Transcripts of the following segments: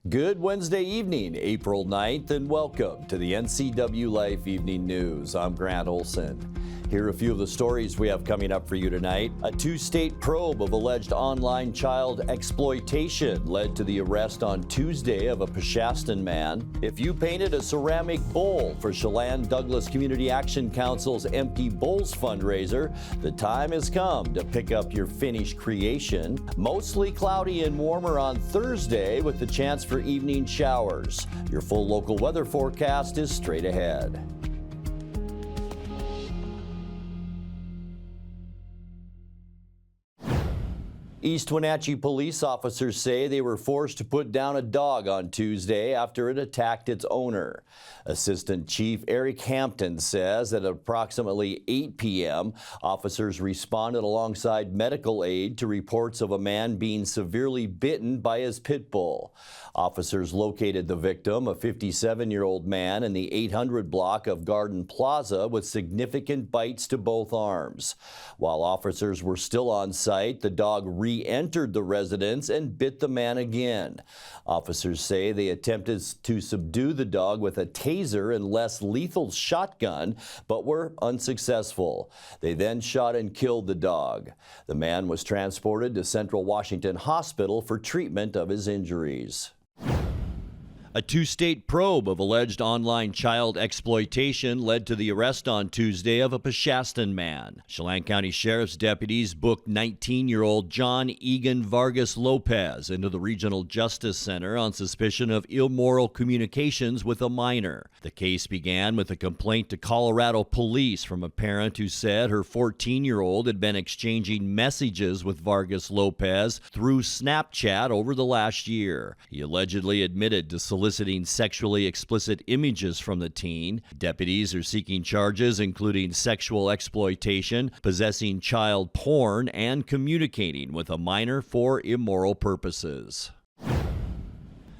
Good Wednesday evening, April 9th, and welcome to the NCWLIFE Evening News. I'm Grant Olson. Here are a few of the stories we have coming up for you tonight. A two-state probe of alleged online child exploitation led to the arrest on Tuesday of a Peshastin man. If you painted a ceramic bowl for Chelan Douglas Community Action Council's Empty Bowls fundraiser, the time has come to pick up your finished creation. Mostly cloudy and warmer on Thursday with the chance for evening showers. Your full local weather forecast is straight ahead. East Wenatchee police officers say they were forced to put down a dog on Tuesday after it attacked its owner. Assistant Chief Eric Hampton says that at approximately 8 p.m., officers responded alongside medical aid to reports of a man being severely bitten by his pit bull. Officers located the victim, a 57-year-old man, in the 800 block of Garden Plaza with significant bites to both arms. While officers were still on site, the dog re-entered the residence and bit the man again. Officers say they attempted to subdue the dog with a taser and less lethal shotgun, but were unsuccessful. They then shot and killed the dog. The man was transported to Central Washington Hospital for treatment of his injuries. A two-state probe of alleged online child exploitation led to the arrest on Tuesday of a Peshastin man. Chelan County Sheriff's deputies booked 19-year-old John Egan Vargas Lopez into the Regional Justice Center on suspicion of immoral communications with a minor. The case began with a complaint to Colorado police from a parent who said her 14-year-old had been exchanging messages with Vargas Lopez through Snapchat over the last year. He allegedly admitted to soliciting sexually explicit images from the teen. Deputies are seeking charges including sexual exploitation, possessing child porn, and communicating with a minor for immoral purposes.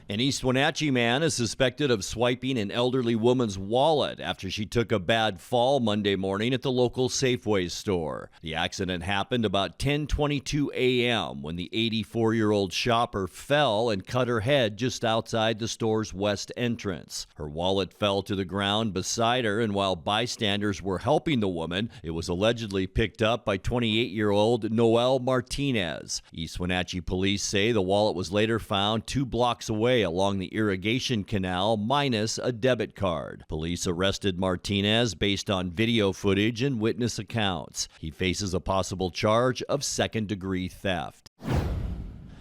An East Wenatchee man is suspected of swiping an elderly woman's wallet after she took a bad fall Monday morning at the local Safeway store. The accident happened about 10:22 a.m. when the 84-year-old shopper fell and cut her head just outside the store's west entrance. Her wallet fell to the ground beside her, and while bystanders were helping the woman, it was allegedly picked up by 28-year-old Noel Martinez. East Wenatchee police say the wallet was later found 2 blocks away along the irrigation canal minus a debit card. Police arrested Martinez based on video footage and witness accounts. He faces a possible charge of second-degree theft.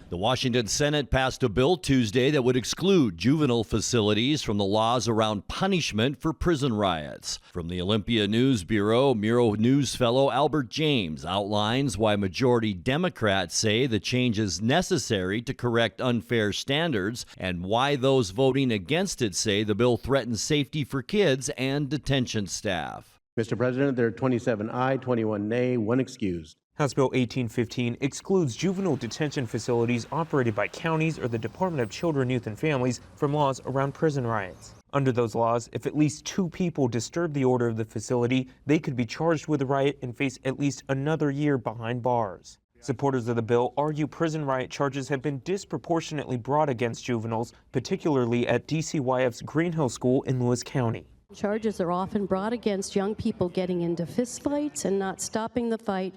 The Washington Senate passed a bill Tuesday that would exclude juvenile facilities from the laws around punishment for prison riots. From the Olympia News Bureau, Miro News fellow Albert James outlines why majority Democrats say the change is necessary to correct unfair standards and why those voting against it say the bill threatens safety for kids and detention staff. Mr. President, there are 27 aye, 21 nay, 1 excused. House Bill 1815 excludes juvenile detention facilities operated by counties or the Department of Children, Youth, and Families from laws around prison riots. Under those laws, if at least 2 people disturb the order of the facility, they could be charged with a riot and face at least another year behind bars. Supporters of the bill argue prison riot charges have been disproportionately brought against juveniles, particularly at NCWLIFE's Green Hill School in Lewis County. Charges are often brought against young people getting into fistfights and not stopping the fight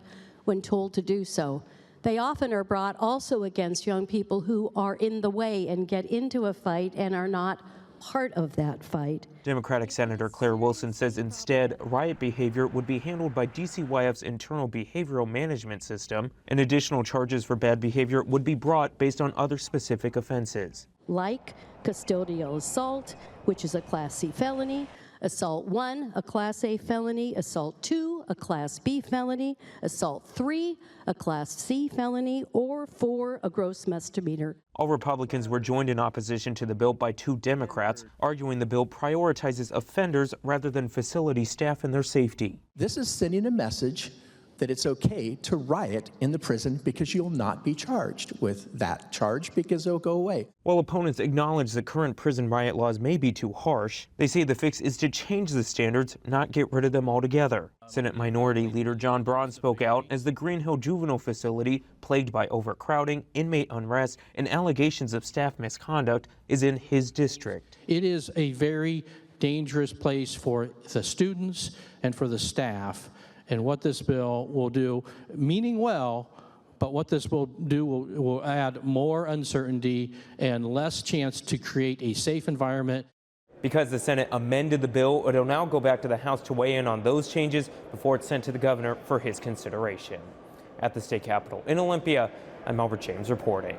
when told to do so. They often are brought also against young people who are in the way and get into a fight and are not part of that fight. Democratic Senator Claire Wilson says instead, riot behavior would be handled by NCWLIFE's internal behavioral management system, and additional charges for bad behavior would be brought based on other specific offenses. Like custodial assault, which is a Class C felony, Assault 1, a Class A felony, Assault 2, a Class B felony, Assault 3, a Class C felony, or 4, a gross misdemeanor. All Republicans were joined in opposition to the bill by 2 Democrats, arguing the bill prioritizes offenders rather than facility staff and their safety. This is sending a message that it's okay to riot in the prison because you'll not be charged with that charge because it'll go away. While opponents acknowledge the current prison riot laws may be too harsh, they say the fix is to change the standards, not get rid of them altogether. Senate Minority Leader John Braun spoke out as the Green Hill Juvenile Facility, plagued by overcrowding, inmate unrest, and allegations of staff misconduct, is in his district. It is a very dangerous place for the students and for the staff, and what this bill will do, meaning well, but what this will do will add more uncertainty and less chance to create a safe environment. Because the Senate amended the bill, it'll now go back to the House to weigh in on those changes before it's sent to the governor for his consideration. At the state capitol in Olympia, I'm Albert James reporting.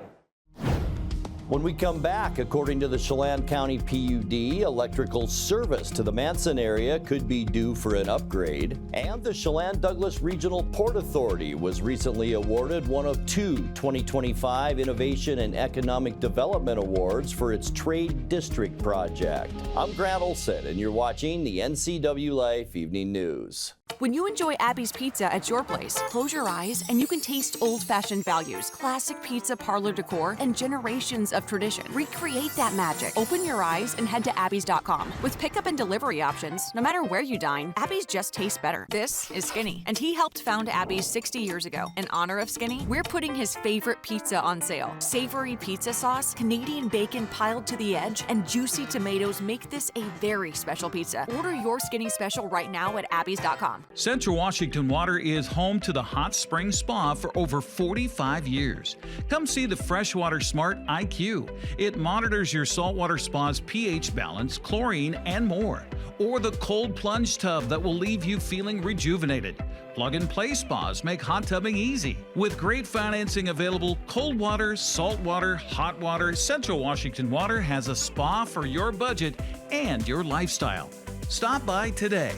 When we come back, according to the Chelan County PUD, electrical service to the Manson area could be due for an upgrade. And the Chelan-Douglas Regional Port Authority was recently awarded one of 2 2025 Innovation and Economic Development Awards for its Trade District project. I'm Grant Olson, and you're watching the NCWLIFE Evening News. When you enjoy Abby's Pizza at your place, close your eyes and you can taste old-fashioned values, classic pizza parlor decor, and generations of tradition. Recreate that magic. Open your eyes and head to abbys.com. With pickup and delivery options, no matter where you dine, Abby's just tastes better. This is Skinny, and he helped found Abby's 60 years ago. In honor of Skinny, we're putting his favorite pizza on sale. Savory pizza sauce, Canadian bacon piled to the edge, and juicy tomatoes make this a very special pizza. Order your Skinny special right now at abbys.com. Central Washington Water is home to the Hot Spring Spa for over 45 years. Come see the Freshwater Smart IQ. It monitors your saltwater spa's pH balance, chlorine, and more. Or the cold plunge tub that will leave you feeling rejuvenated. Plug-and-play spas make hot tubbing easy. With great financing available, cold water, salt water, hot water, Central Washington Water has a spa for your budget and your lifestyle. Stop by today.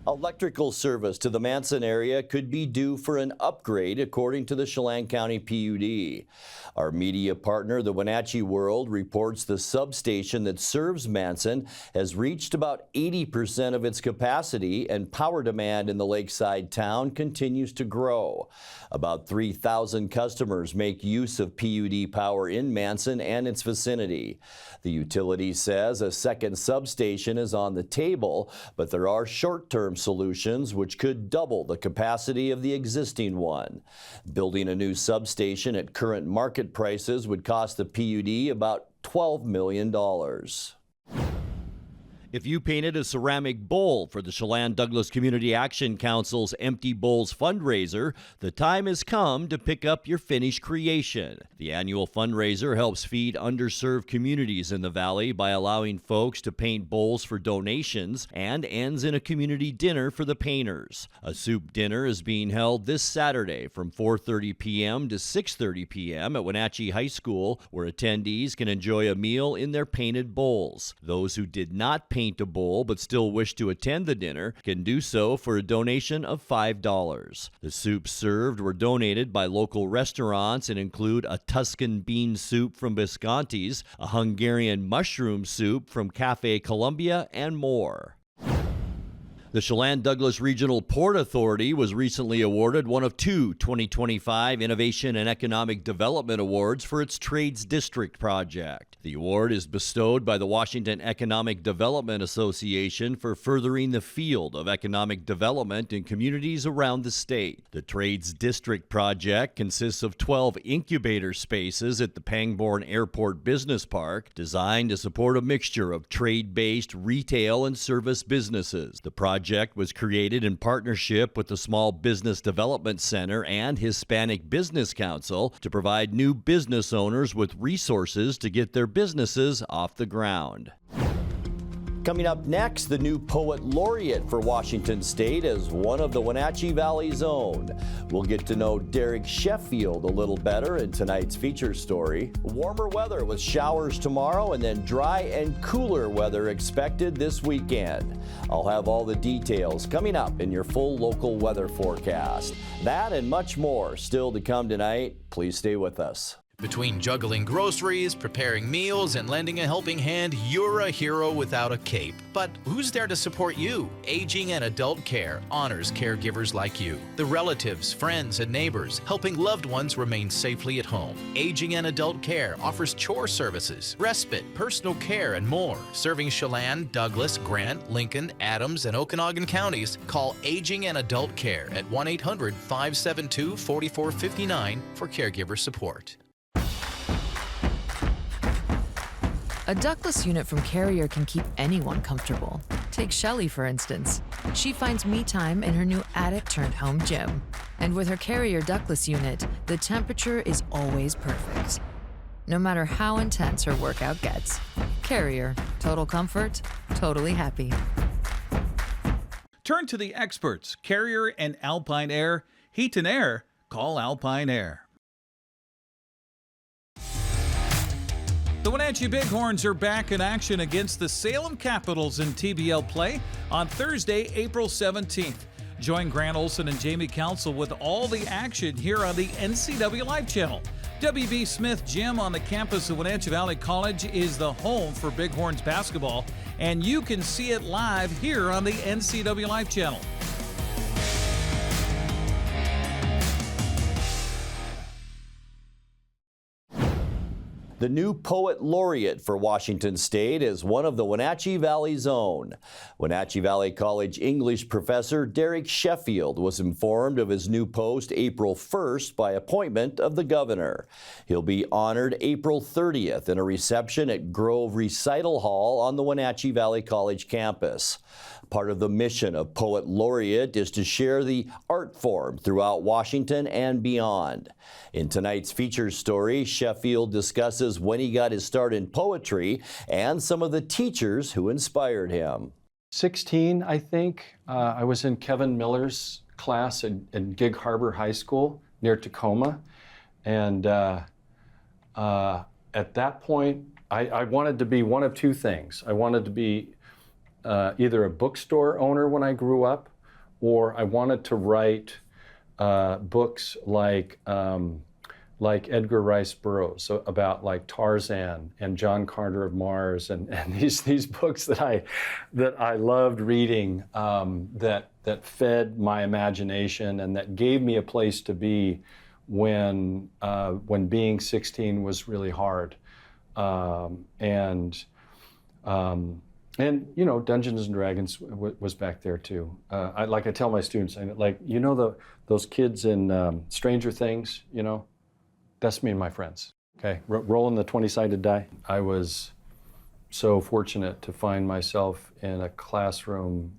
Electrical service to the Manson area could be due for an upgrade, according to the Chelan County PUD. Our media partner, the Wenatchee World, reports the substation that serves Manson has reached about 80% of its capacity, and power demand in the lakeside town continues to grow. About 3,000 customers make use of PUD power in Manson and its vicinity. The utility says a second substation is on the table, but there are short-term solutions which could double the capacity of the existing one. Building a new substation at current market prices would cost the PUD about $12 million. If you painted a ceramic bowl for the Chelan-Douglas Community Action Council's Empty Bowls fundraiser, the time has come to pick up your finished creation. The annual fundraiser helps feed underserved communities in the valley by allowing folks to paint bowls for donations and ends in a community dinner for the painters. A soup dinner is being held this Saturday from 4:30 p.m. to 6:30 p.m. at Wenatchee High School, where attendees can enjoy a meal in their painted bowls. Those who did not paint a bowl but still wish to attend the dinner can do so for a donation of $5. The soups served were donated by local restaurants and include a Tuscan bean soup from Visconti's, a Hungarian mushroom soup from Cafe Columbia, and more. The Chelan-Douglas Regional Port Authority was recently awarded one of 2 2025 Innovation and Economic Development Awards for its Trades District project. The award is bestowed by the Washington Economic Development Association for furthering the field of economic development in communities around the state. The Trades District project consists of 12 incubator spaces at the Pangbourne Airport Business Park, designed to support a mixture of trade-based retail and service businesses. The project was created in partnership with the Small Business Development Center and Hispanic Business Council to provide new business owners with resources to get their businesses off the ground. Coming up next, the new poet laureate for Washington State as one of the Wenatchee Valley's own. We'll get to know Derek Sheffield a little better in tonight's feature story. Warmer weather with showers tomorrow and then dry and cooler weather expected this weekend. I'll have all the details coming up in your full local weather forecast. That and much more still to come tonight. Please stay with us. Between juggling groceries, preparing meals, and lending a helping hand, you're a hero without a cape. But who's there to support you? Aging and Adult Care honors caregivers like you, the relatives, friends, and neighbors, helping loved ones remain safely at home. Aging and Adult Care offers chore services, respite, personal care, and more. Serving Chelan, Douglas, Grant, Lincoln, Adams, and Okanagan counties, call Aging and Adult Care at 1-800-572-4459 for caregiver support. A ductless unit from Carrier can keep anyone comfortable. Take Shelly, for instance. She finds me time in her new attic-turned-home gym. And with her Carrier ductless unit, the temperature is always perfect. No matter how intense her workout gets. Carrier. Total comfort, totally happy. Turn to the experts, Carrier and Alpine Air. Heat and air, call Alpine Air. The Wenatchee Bighorns are back in action against the Salem Capitals in TBL play on Thursday, April 17th. Join Grant Olson and Jamie Council with all the action here on the NCWLIFE channel. W.B. Smith Gym on the campus of Wenatchee Valley College is the home for Bighorns basketball, and you can see it live here on the NCWLIFE channel. The new poet laureate for Washington State is one of the Wenatchee Valley's own. Wenatchee Valley College English professor Derek Sheffield was informed of his new post April 1st by appointment of the governor. He'll be honored April 30th in a reception at Grove Recital Hall on the Wenatchee Valley College campus. Part of the mission of Poet Laureate is to share the art form throughout Washington and beyond. In tonight's feature story, Sheffield discusses when he got his start in poetry and some of the teachers who inspired him. 16, I think. I was in Kevin Miller's class at Gig Harbor High School near Tacoma. And at that point, I wanted to be one of two things. I wanted to be either a bookstore owner when I grew up, or I wanted to write books like Edgar Rice Burroughs, so about like Tarzan and John Carter of Mars, and these books that I loved reading, that fed my imagination and that gave me a place to be when being 16 was really hard, and you know, Dungeons and Dragons was back there too. I tell my students, those kids in Stranger Things, you know, that's me and my friends. Okay, rolling the 20-sided die. I was so fortunate to find myself in a classroom,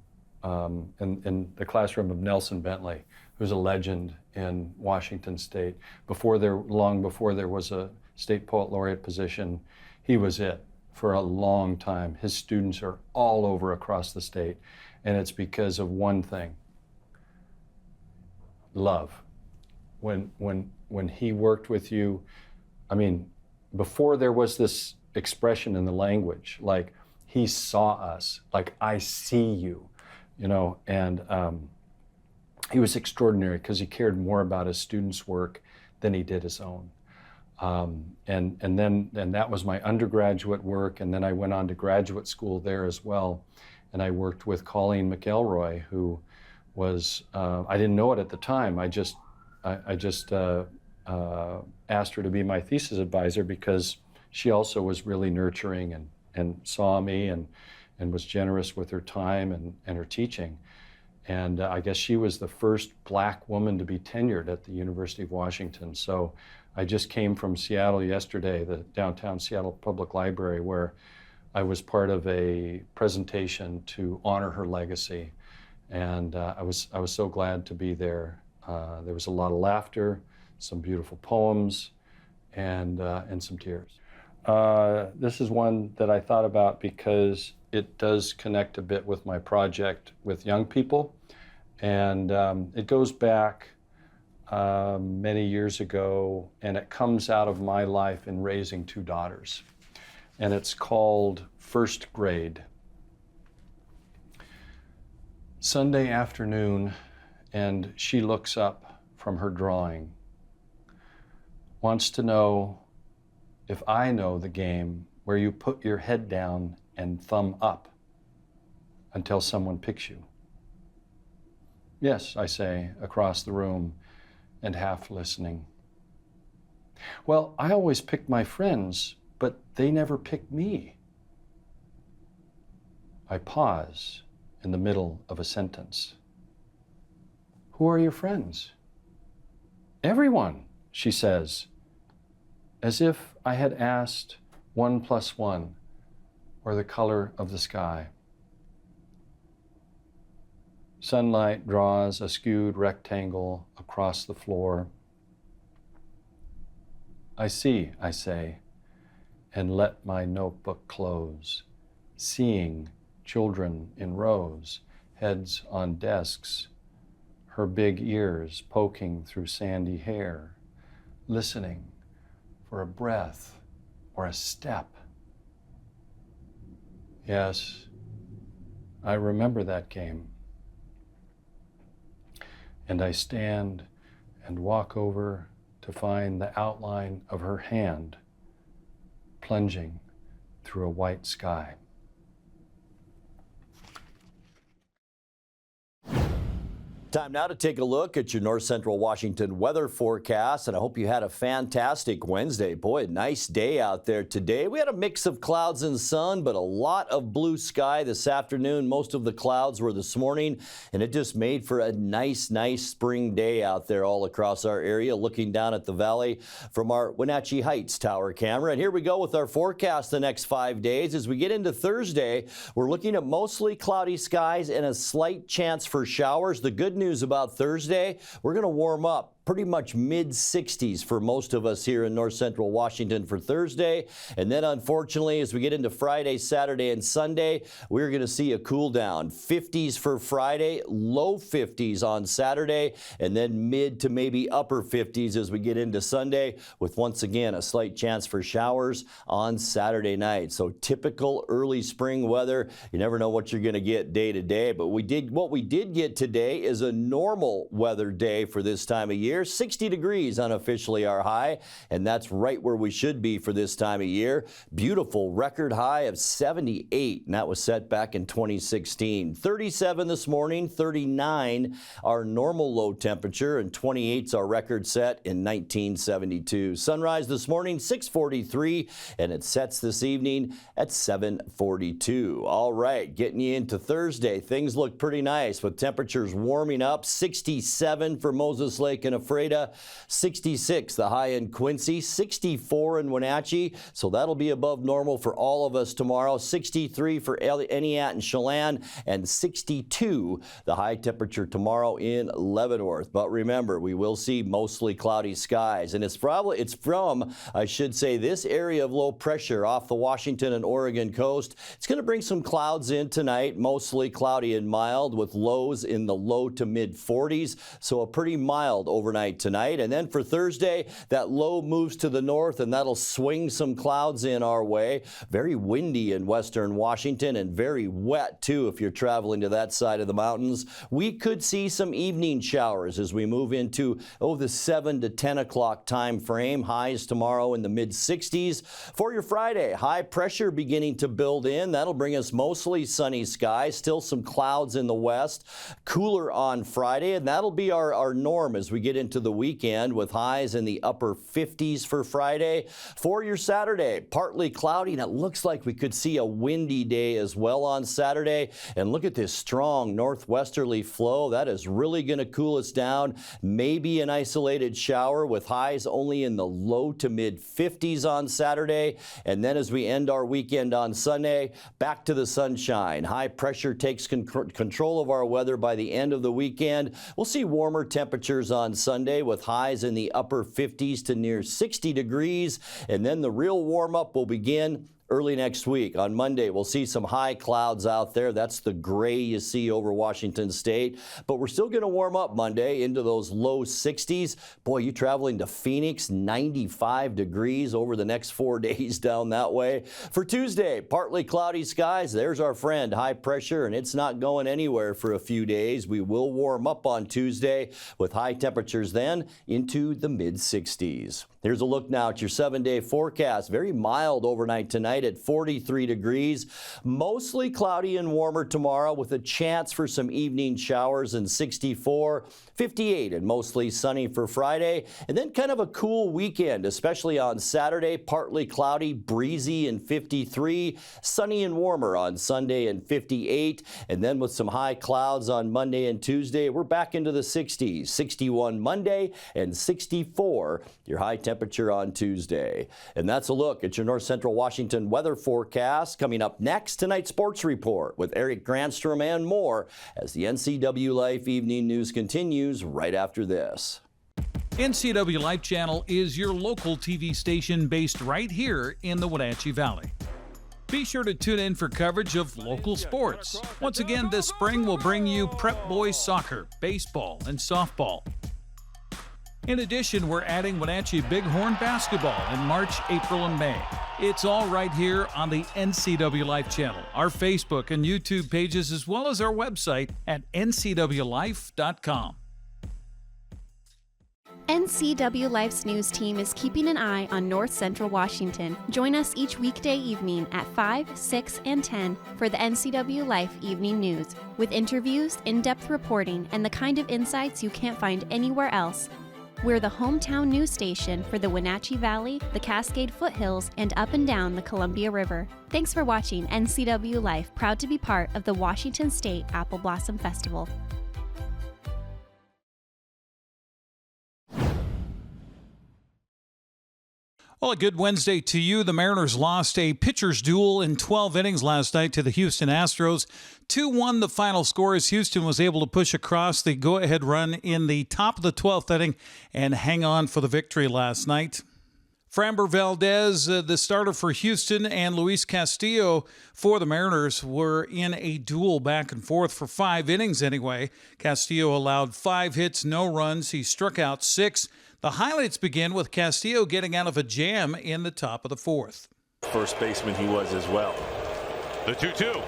in the classroom of Nelson Bentley, who's a legend in Washington State. Long before there was a state poet laureate position, he was it. For a long time. His students are all over across the state, and it's because of one thing: love. When he worked with you, I mean, before there was this expression in the language, like he saw us, like I see you, you know, and he was extraordinary because he cared more about his students' work than he did his own. And that was my undergraduate work, and then I went on to graduate school there as well, and I worked with Colleen McElroy, who was I didn't know it at the time. I just asked her to be my thesis advisor because she also was really nurturing and saw me and was generous with her time and her teaching. And I guess she was the first Black woman to be tenured at the University of Washington. So I just came from Seattle yesterday, the downtown Seattle Public Library, where I was part of a presentation to honor her legacy. And I was so glad to be there. There was a lot of laughter, some beautiful poems, and some tears. This is one that I thought about because it does connect a bit with my project with young people. And it goes back many years ago, and it comes out of my life in raising two daughters. And it's called First Grade. Sunday afternoon, and she looks up from her drawing, wants to know if I know the game where you put your head down and thumb up until someone picks you. Yes, I say, across the room and half listening. Well, I always picked my friends, but they never picked me. I pause in the middle of a sentence. Who are your friends? Everyone, she says, as if I had asked 1 + 1 or the color of the sky. Sunlight draws a skewed rectangle across the floor. I see, I say, and let my notebook close, seeing children in rows, heads on desks, her big ears poking through sandy hair, listening for a breath or a step. Yes, I remember that game. And I stand and walk over to find the outline of her hand plunging through a white sky. Time now to take a look at your North Central Washington weather forecast, and I hope you had a fantastic Wednesday. Boy, nice day out there today. We had a mix of clouds and sun, but a lot of blue sky this afternoon. Most of the clouds were this morning, and it just made for a nice spring day out there all across our area, looking down at the valley from our Wenatchee Heights tower camera. And here we go with our forecast the next 5 days. As we get into Thursday, we're looking at mostly cloudy skies and a slight chance for showers. The good news about Thursday, we're going to warm up. Pretty much mid-60s for most of us here in North Central Washington for Thursday. And then unfortunately, as we get into Friday, Saturday, and Sunday, we're going to see a cool down. 50s for Friday, low 50s on Saturday, and then mid to maybe upper 50s as we get into Sunday, with once again a slight chance for showers on Saturday night. So typical early spring weather. You never know what you're going to get day to day, but what we did get today is a normal weather day for this time of year. 60 degrees unofficially our high, and that's right where we should be for this time of year. Beautiful record high of 78, and that was set back in 2016. 37 this morning, 39 our normal low temperature, and 28's our record set in 1972. Sunrise this morning, 6:43, and it sets this evening at 7:42. All right, getting you into Thursday, things look pretty nice with temperatures warming up. 67 for Moses Lake and Ephrata, 66 the high in Quincy, 64 in Wenatchee, so that'll be above normal for all of us tomorrow. 63 for Eniat and Chelan, and 62 the high temperature tomorrow in Leavenworth. But remember, we will see mostly cloudy skies, and it's from, I should say, this area of low pressure off the Washington and Oregon coast. It's going to bring some clouds in tonight, mostly cloudy and mild with lows in the low to mid 40s, so a pretty mild overnight tonight. And then for Thursday, that low moves to the north, and that'll swing some clouds in our way. Very windy in western Washington, and very wet too if you're traveling to that side of the mountains. We could see some evening showers as we move into the 7 to 10 o'clock time frame. Highs tomorrow in the mid 60s. For your Friday, high pressure beginning to build in. That'll bring us mostly sunny skies, still some clouds in the west. Cooler on Friday, and that'll be our norm as we get into the weekend, with highs in the upper 50s for Friday. For your Saturday, partly cloudy, and it looks like we could see a windy day as well on Saturday. And look at this strong northwesterly flow. That is really going to cool us down. Maybe an isolated shower with highs only in the low to mid 50s on Saturday. And then as we end our weekend on Sunday, back to the sunshine. High pressure takes control of our weather by the end of the weekend. We'll see warmer temperatures on Sunday. Sunday with highs in the upper 50s to near 60 degrees. And then the real warm-up will begin early next week. On Monday, we'll see some high clouds out there. That's the gray you see over Washington State. But we're still going to warm up Monday into those low 60s. Boy, you traveling to Phoenix, 95 degrees over the next 4 days down that way. For Tuesday, partly cloudy skies. There's our friend, high pressure, and it's not going anywhere for a few days. We will warm up on Tuesday with high temperatures then into the mid-60s. Here's a look now at your 7-day forecast. Very mild overnight tonight at 43 degrees. Mostly cloudy and warmer tomorrow with a chance for some evening showers and 64. 58 and mostly sunny for Friday. And then kind of a cool weekend, especially on Saturday. Partly cloudy, breezy and 53. Sunny and warmer on Sunday and 58. And then with some high clouds on Monday and Tuesday, we're back into the 60s. 61 Monday and 64 your high temperature on Tuesday. And that's a look at your North Central Washington weather forecast. Coming up next, tonight's sports report with Eric Granstrom and more as the NCWLIFE Evening News continues right after this. NCWLIFE Channel is your local TV station based right here in the Wenatchee Valley. Be sure to tune in for coverage of local sports. Once again, this spring we'll bring you Prep Boys soccer, baseball, and softball. In addition, we're adding Wenatchee Bighorn basketball in March, April, and May. It's all right here on the NCWLIFE channel, our Facebook and YouTube pages, as well as our website at ncwlife.com. NCWLIFE's news team is keeping an eye on North Central Washington. Join us each weekday evening at 5, 6, and 10 for the NCWLIFE Evening News, with interviews, in-depth reporting, and the kind of insights you can't find anywhere else. We're the hometown news station for the Wenatchee Valley, the Cascade Foothills, and up and down the Columbia River. Thanks for watching NCWLIFE, proud to be part of the Washington State Apple Blossom Festival. Well, a good Wednesday to you. The Mariners lost a pitcher's duel in 12 innings last night to the Houston Astros. 2-1 the final score as Houston was able to push across the go-ahead run in the top of the 12th inning and hang on for the victory last night. Framber Valdez, the starter for Houston, and Luis Castillo for the Mariners were in a duel back and forth for 5 innings anyway. Castillo allowed 5 hits, no runs. He struck out 6. The highlights begin with Castillo getting out of a jam in the top of the 4th. First baseman he was as well. The 2-2.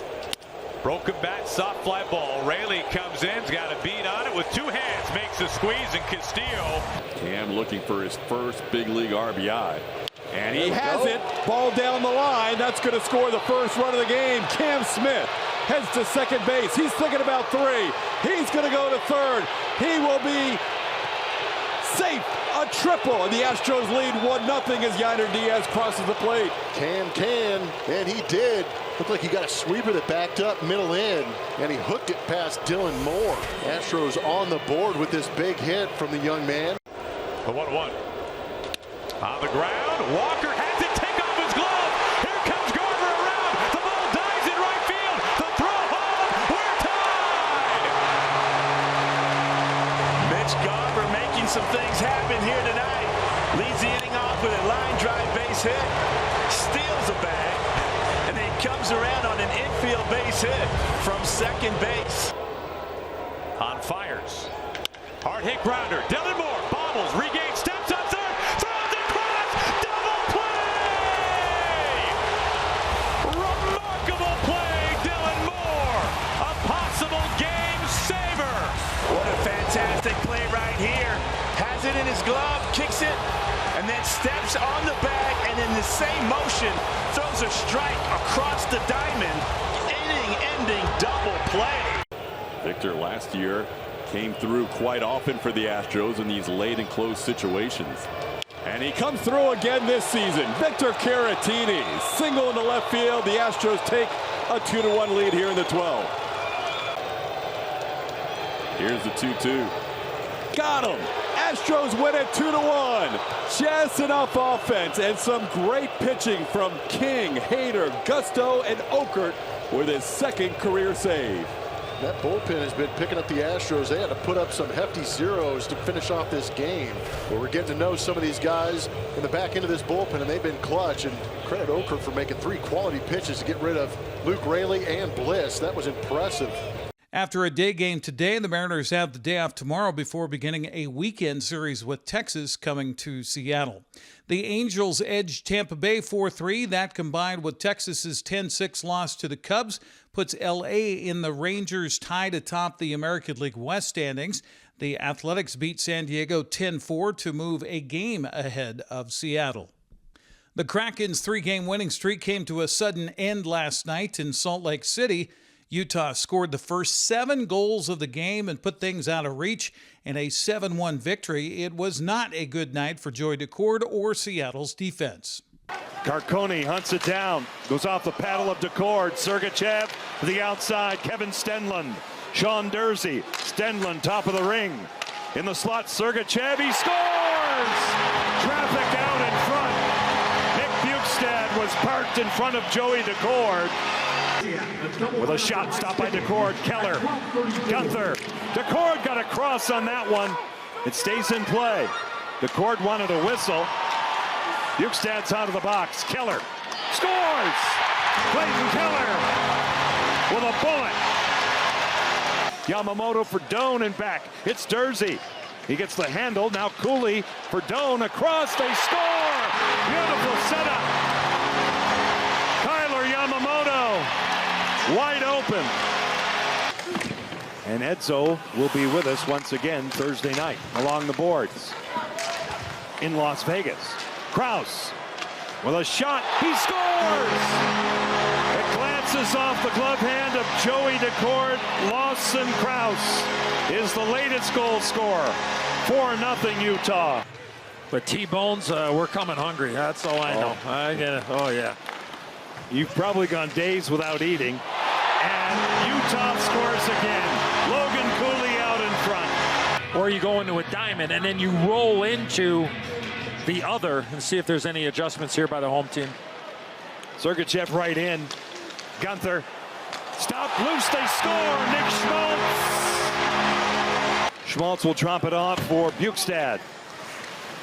Broken bat, soft fly ball. Rayleigh comes in, has got a beat on it with 2 hands, makes a squeeze, and Castillo. Cam looking for his first big league RBI. And he has it. Ball down the line. That's going to score the first run of the game. Cam Smith heads to second base. He's thinking about 3. He's going to go to third. He will be safe. A triple, and the Astros lead 1-0 as Yainer Diaz crosses the plate. Cam can, and he did. Looked like he got a sweeper that backed up middle in, and he hooked it past Dylan Moore. Astros on the board with this big hit from the young man. The 1-1. On the ground, Walker has it, take off his glove. Here comes Garver around. The ball dives in right field. The throw home. We're tied. Mitch Garver making some things happen here tonight. Leads the inning off with a line drive base hit. Steals a bag. And then comes around on an infield base hit from second base. On fires. Hard hit grounder. Dylan Moore bobbles, regains, steps up third, throws across, double play! Remarkable play, Dylan Moore. A possible game saver. What a fantastic play right here. Has it in his glove, kicks it, and then steps on the bag, and in the same motion, throws a strike across the diamond. Inning-ending double play. Victor last year came through quite often for the Astros in these late and close situations. And he comes through again this season. Victor Caratini, single into left field. The Astros take a 2-1 lead here in the 12th. Here's the 2-2. Got him. Astros win it 2-1. Just enough offense and some great pitching from King, Hader, Gusto, and Okert with his second career save. That bullpen has been picking up the Astros. They had to put up some hefty zeros to finish off this game. But we're getting to know some of these guys in the back end of this bullpen, and they've been clutch. And credit Okra for making 3 quality pitches to get rid of Luke Raley and Bliss. That was impressive. After a day game today, the Mariners have the day off tomorrow before beginning a weekend series with Texas coming to Seattle. The Angels edged Tampa Bay 4-3. That combined with Texas's 10-6 loss to the Cubs puts L.A. in the Rangers tied atop the American League West standings. The Athletics beat San Diego 10-4 to move a game ahead of Seattle. The Kraken's 3-game winning streak came to a sudden end last night in Salt Lake City. Utah scored the first 7 goals of the game and put things out of reach in a 7-1 victory. It was not a good night for Joey Decord or Seattle's defense. Carcone hunts it down, goes off the paddle of Decord. Sergachev to the outside, Kevin Stenlund. Sean Dursey, Stenlund top of the ring. In the slot, Sergachev, he scores! Traffic out in front. Nick Bukestad was parked in front of Joey Decord. With a shot stopped by Decord. Keller, Gunther. Decord got a cross on that one. It stays in play. Decord wanted a whistle. Bukestad's out of the box. Keller scores! Clayton Keller with a bullet. Yamamoto for Doan and back. It's Dursey. He gets the handle. Now Cooley for Doan across. They score! Beautiful setup. Kyler Yamamoto wide open. And Edzo will be with us once again Thursday night along the boards in Las Vegas. Krause with a shot. He scores! It glances off the glove hand of Joey Decord. Lawson Krause is the latest goal scorer. 4-0 Utah. But T-Bones, we're coming hungry. That's all I know. I get it. Oh, yeah. You've probably gone days without eating. And Utah scores again. Logan Cooley out in front. Or you go into a diamond and then you roll into the other and see if there's any adjustments here by the home team. Sergachev right in. Gunther. Stop loose. They score. Nick Schmaltz. Schmaltz will drop it off for Bukestad.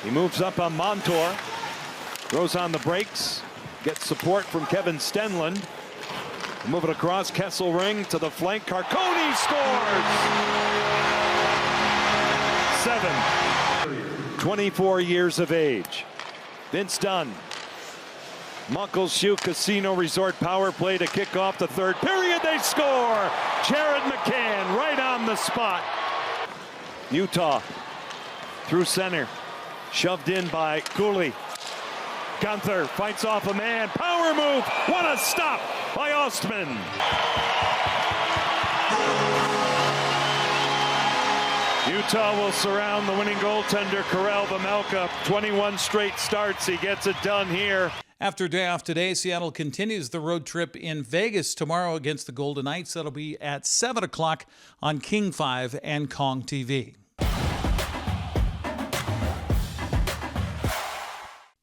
He moves up on Montour. Throws on the brakes. Gets support from Kevin Stenlund. Move it across Kesselring to the flank. Carcone scores! 7. 24 years of age. Vince Dunn. Muckleshoot Casino Resort power play to kick off the third period. They score! Jared McCann right on the spot. Utah through center. Shoved in by Cooley. Gunther fights off a man. Power move. What a stop by Ostman. Utah will surround the winning goaltender, Karel Vejmelka. 21 straight starts. He gets it done here. After a day off today, Seattle continues the road trip in Vegas tomorrow against the Golden Knights. That'll be at 7 o'clock on King 5 and Kong TV.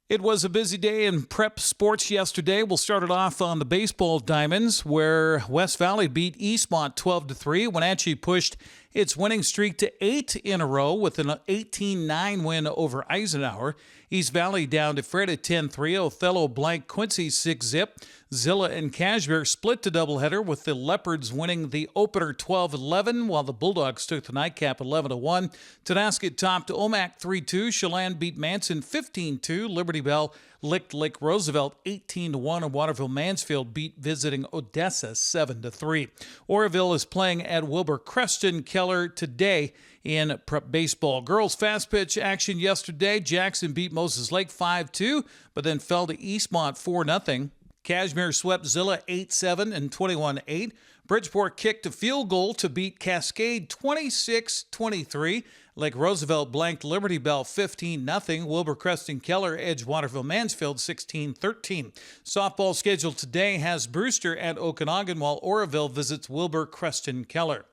It was a busy day in prep sports yesterday. We'll start it off on the baseball diamonds, where West Valley beat Eastmont 12-3. Wenatchee pushed its winning streak to 8 in a row with an 18-9 win over Eisenhower. East Valley down to Fred at 10-3. Othello blanked Quincy 6-zip. Zilla and Cashmere split the doubleheader with the Leopards winning the opener 12-11, while the Bulldogs took the nightcap 11-1. Tonasket topped Omak 3-2. Chelan beat Manson 15-2. Liberty Bell licked Lake Roosevelt 18-1, and Waterville Mansfield beat visiting Odessa 7-3. Oroville is playing at Wilbur Creston Keller today in prep baseball. Girls fast pitch action yesterday. Jackson beat Moses Lake 5-2, but then fell to Eastmont 4-0. Cashmere swept Zilla 8-7 and 21-8. Bridgeport kicked a field goal to beat Cascade 26-23. Lake Roosevelt blanked Liberty Bell 15-0. Wilbur Creston Keller edged Waterville Mansfield 16-13. Softball scheduled today has Brewster at Okanagan, while Oroville visits Wilbur Creston Keller.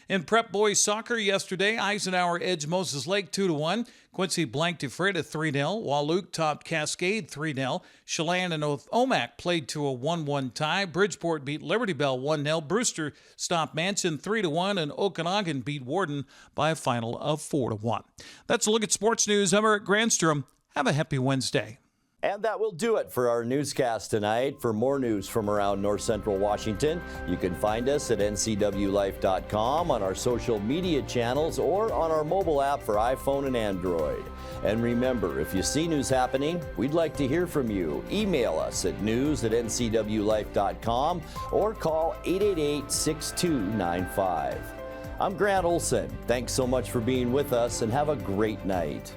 In Prep Boys soccer yesterday, Eisenhower edged Moses Lake 2-1. Quincy blanked Efrata 3-0, while Luke topped Cascade 3-0. Chelan and Omak played to a 1-1 tie. Bridgeport beat Liberty Bell 1-0. Brewster stopped Manson 3-1, and Okanagan beat Warden by a final of 4-1. That's a look at sports news. I'm Eric Granstrom. Have a happy Wednesday. And that will do it for our newscast tonight. For more news from around North Central Washington, you can find us at NCWLIFE.com, on our social media channels, or on our mobile app for iPhone and Android. And remember, if you see news happening, we'd like to hear from you. Email us at news@ncwlife.com or call 888-6295. I'm Grant Olson. Thanks so much for being with us, and have a great night.